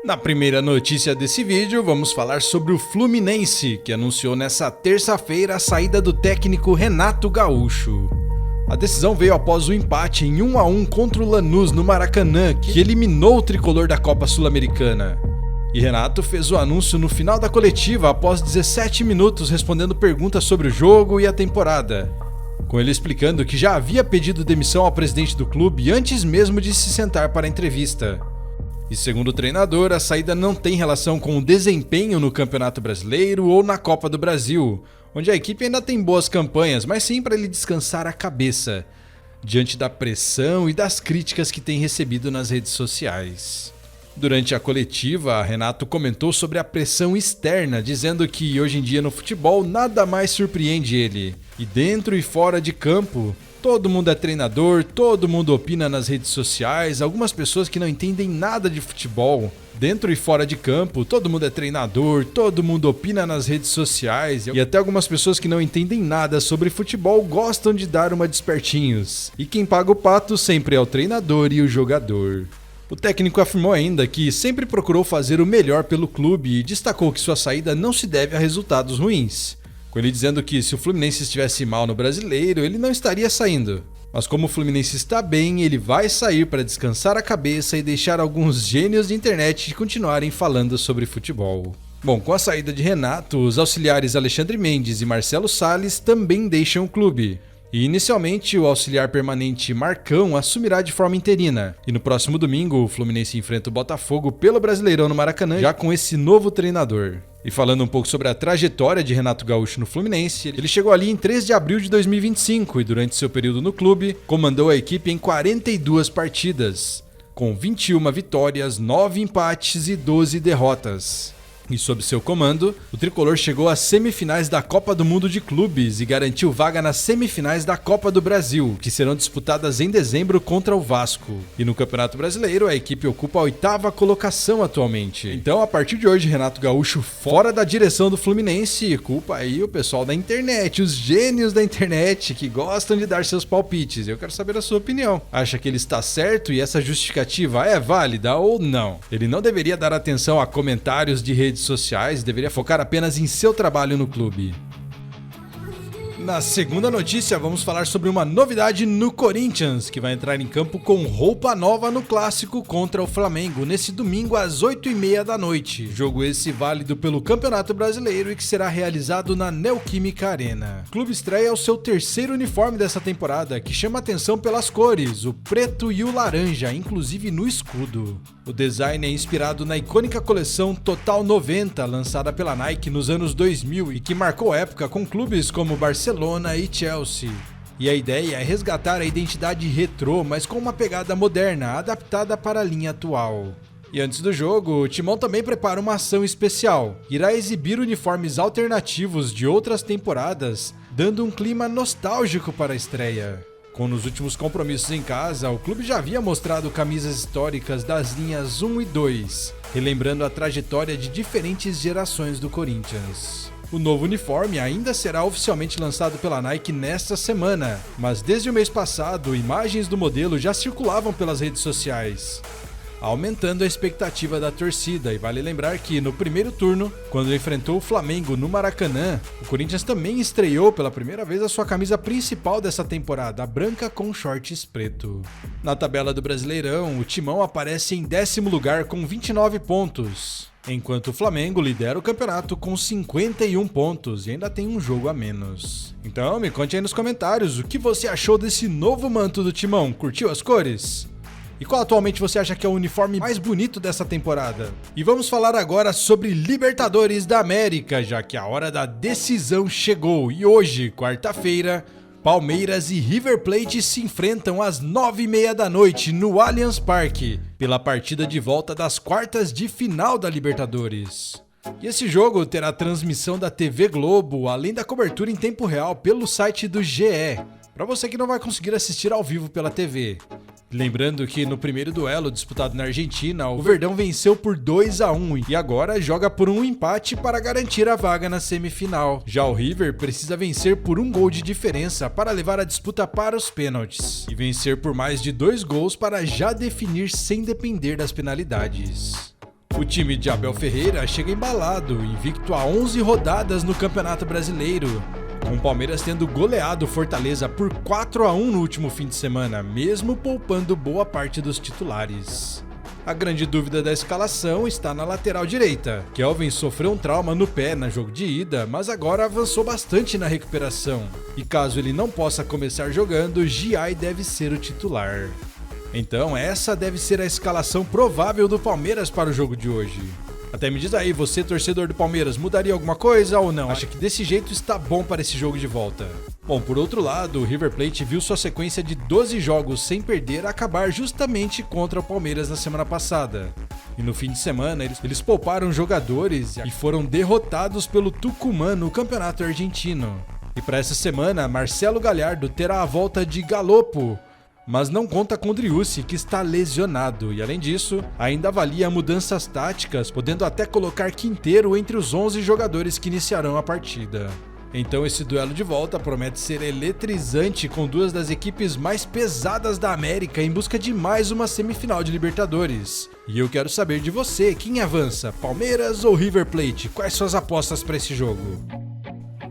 Na primeira notícia desse vídeo, vamos falar sobre o Fluminense, que anunciou nessa terça-feira a saída do técnico Renato Gaúcho. A decisão veio após o empate em 1-1 contra o Lanús no Maracanã, que eliminou o tricolor da Copa Sul-Americana. E Renato fez o anúncio no final da coletiva após 17 minutos respondendo perguntas sobre o jogo e a temporada, com ele explicando que já havia pedido demissão ao presidente do clube antes mesmo de se sentar para a entrevista. E segundo o treinador, a saída não tem relação com o desempenho no Campeonato Brasileiro ou na Copa do Brasil, onde a equipe ainda tem boas campanhas, mas sim para ele descansar a cabeça, diante da pressão e das críticas que tem recebido nas redes sociais. Durante a coletiva, Renato comentou sobre a pressão externa, dizendo que hoje em dia no futebol nada mais surpreende ele. E dentro e fora de campo, todo mundo é treinador, todo mundo opina nas redes sociais, algumas pessoas que não entendem nada de futebol. Dentro e fora de campo, todo mundo é treinador, todo mundo opina nas redes sociais e até algumas pessoas que não entendem nada sobre futebol gostam de dar uma de espertinhos. E quem paga o pato sempre é o treinador e o jogador. O técnico afirmou ainda que sempre procurou fazer o melhor pelo clube e destacou que sua saída não se deve a resultados ruins, com ele dizendo que se o Fluminense estivesse mal no Brasileiro, ele não estaria saindo. Mas como o Fluminense está bem, ele vai sair para descansar a cabeça e deixar alguns gênios de internet continuarem falando sobre futebol. Bom, com a saída de Renato, os auxiliares Alexandre Mendes e Marcelo Salles também deixam o clube. E inicialmente o auxiliar permanente Marcão assumirá de forma interina. E no próximo domingo o Fluminense enfrenta o Botafogo pelo Brasileirão no Maracanã, já com esse novo treinador. E falando um pouco sobre a trajetória de Renato Gaúcho no Fluminense, ele chegou ali em 3 de abril de 2025 e durante seu período no clube, comandou a equipe em 42 partidas, com 21 vitórias, 9 empates e 12 derrotas. E sob seu comando, o tricolor chegou às semifinais da Copa do Mundo de Clubes e garantiu vaga nas semifinais da Copa do Brasil, que serão disputadas em dezembro contra o Vasco. E no Campeonato Brasileiro, a equipe ocupa a 8ª colocação atualmente. Então, a partir de hoje, Renato Gaúcho fora da direção do Fluminense, culpa aí o pessoal da internet, os gênios da internet que gostam de dar seus palpites. Eu quero saber a sua opinião. Acha que ele está certo e essa justificativa é válida ou não? Ele não deveria dar atenção a comentários de redes sociais, deveria focar apenas em seu trabalho no clube. Na segunda notícia, vamos falar sobre uma novidade no Corinthians, que vai entrar em campo com roupa nova no clássico contra o Flamengo, nesse domingo às 8h30 da noite. Jogo esse válido pelo Campeonato Brasileiro e que será realizado na Neoquímica Arena. O clube estreia o seu terceiro uniforme dessa temporada, que chama atenção pelas cores, o preto e o laranja, inclusive no escudo. O design é inspirado na icônica coleção Total 90, lançada pela Nike nos anos 2000 e que marcou época com clubes como Barcelona e Chelsea. E a ideia é resgatar a identidade retrô, mas com uma pegada moderna, adaptada para a linha atual. E antes do jogo, o Timão também prepara uma ação especial. Irá exibir uniformes alternativos de outras temporadas, dando um clima nostálgico para a estreia. Como nos últimos compromissos em casa, o clube já havia mostrado camisas históricas das linhas 1 e 2, relembrando a trajetória de diferentes gerações do Corinthians. O novo uniforme ainda será oficialmente lançado pela Nike nesta semana, mas desde o mês passado, imagens do modelo já circulavam pelas redes sociais, aumentando a expectativa da torcida. E vale lembrar que no primeiro turno, quando enfrentou o Flamengo no Maracanã, o Corinthians também estreou pela primeira vez a sua camisa principal dessa temporada, a branca com shorts preto. Na tabela do Brasileirão, o Timão aparece em 10º lugar com 29 pontos, enquanto o Flamengo lidera o campeonato com 51 pontos e ainda tem um jogo a menos. Então me conte aí nos comentários o que você achou desse novo manto do Timão, curtiu as cores? E qual atualmente você acha que é o uniforme mais bonito dessa temporada? E vamos falar agora sobre Libertadores da América, já que a hora da decisão chegou. E hoje, quarta-feira, Palmeiras e River Plate se enfrentam às 9h30 da noite no Allianz Parque, pela partida de volta das quartas de final da Libertadores. E esse jogo terá transmissão da TV Globo, além da cobertura em tempo real pelo site do GE, para você que não vai conseguir assistir ao vivo pela TV. Lembrando que no primeiro duelo disputado na Argentina, o Verdão venceu por 2-1 e agora joga por um empate para garantir a vaga na semifinal. Já o River precisa vencer por um gol de diferença para levar a disputa para os pênaltis e vencer por mais de 2 gols para já definir sem depender das penalidades. O time de Abel Ferreira chega embalado, invicto a 11 rodadas no Campeonato Brasileiro, com o Palmeiras tendo goleado o Fortaleza por 4-1 no último fim de semana, mesmo poupando boa parte dos titulares. A grande dúvida da escalação está na lateral direita. Kelvin sofreu um trauma no pé no jogo de ida, mas agora avançou bastante na recuperação. E caso ele não possa começar jogando, Giai deve ser o titular. Então essa deve ser a escalação provável do Palmeiras para o jogo de hoje. Até me diz aí, você torcedor do Palmeiras, mudaria alguma coisa ou não? Acha que desse jeito está bom para esse jogo de volta? Bom, por outro lado, o River Plate viu sua sequência de 12 jogos sem perder acabar justamente contra o Palmeiras na semana passada. E no fim de semana, eles pouparam jogadores e foram derrotados pelo Tucumán no Campeonato Argentino. E para essa semana, Marcelo Gallardo terá a volta de Galopo, mas não conta com Driussi, que está lesionado, e além disso, ainda avalia mudanças táticas, podendo até colocar Quinteiro entre os 11 jogadores que iniciarão a partida. Então esse duelo de volta promete ser eletrizante, com duas das equipes mais pesadas da América em busca de mais uma semifinal de Libertadores. E eu quero saber de você, quem avança, Palmeiras ou River Plate? Quais suas apostas para esse jogo?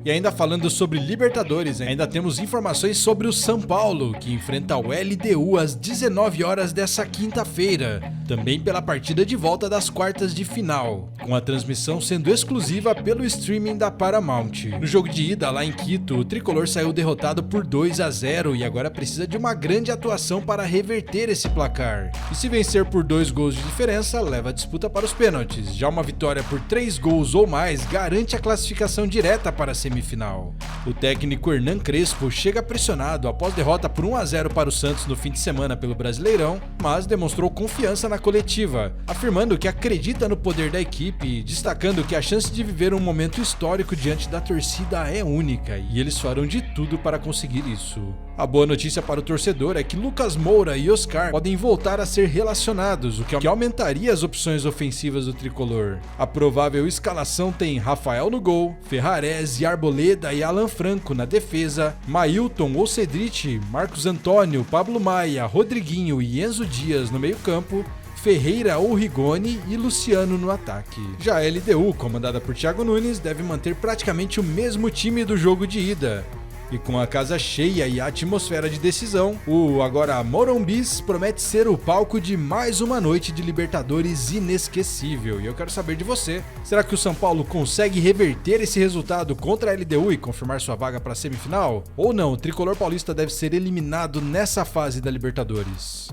E ainda falando sobre Libertadores, ainda temos informações sobre o São Paulo, que enfrenta o LDU às 19 horas dessa quinta-feira, também pela partida de volta das quartas de final, com a transmissão sendo exclusiva pelo streaming da Paramount. No jogo de ida lá em Quito, o tricolor saiu derrotado por 2-0 e agora precisa de uma grande atuação para reverter esse placar. E se vencer por 2 gols de diferença, leva a disputa para os pênaltis. Já uma vitória por 3 gols ou mais garante a classificação direta para a semifinal. O técnico Hernan Crespo chega pressionado após derrota por 1-0 para o Santos no fim de semana pelo Brasileirão, mas demonstrou confiança na coletiva, afirmando que acredita no poder da equipe, destacando que a chance de viver um momento histórico diante da torcida é única e eles farão de tudo para conseguir isso. A boa notícia para o torcedor é que Lucas Moura e Oscar podem voltar a ser relacionados, o que aumentaria as opções ofensivas do tricolor. A provável escalação tem Rafael no gol, Ferrarese, Arboleda e Alan Franco na defesa, Mailton ou Cedric, Marcos Antônio, Pablo Maia, Rodriguinho e Enzo Dias no meio-campo, Ferreira ou Rigoni e Luciano no ataque. Já a LDU, comandada por Thiago Nunes, deve manter praticamente o mesmo time do jogo de ida. E com a casa cheia e a atmosfera de decisão, o agora Morumbis promete ser o palco de mais uma noite de Libertadores inesquecível. E eu quero saber de você, será que o São Paulo consegue reverter esse resultado contra a LDU e confirmar sua vaga para a semifinal? Ou não, o tricolor paulista deve ser eliminado nessa fase da Libertadores?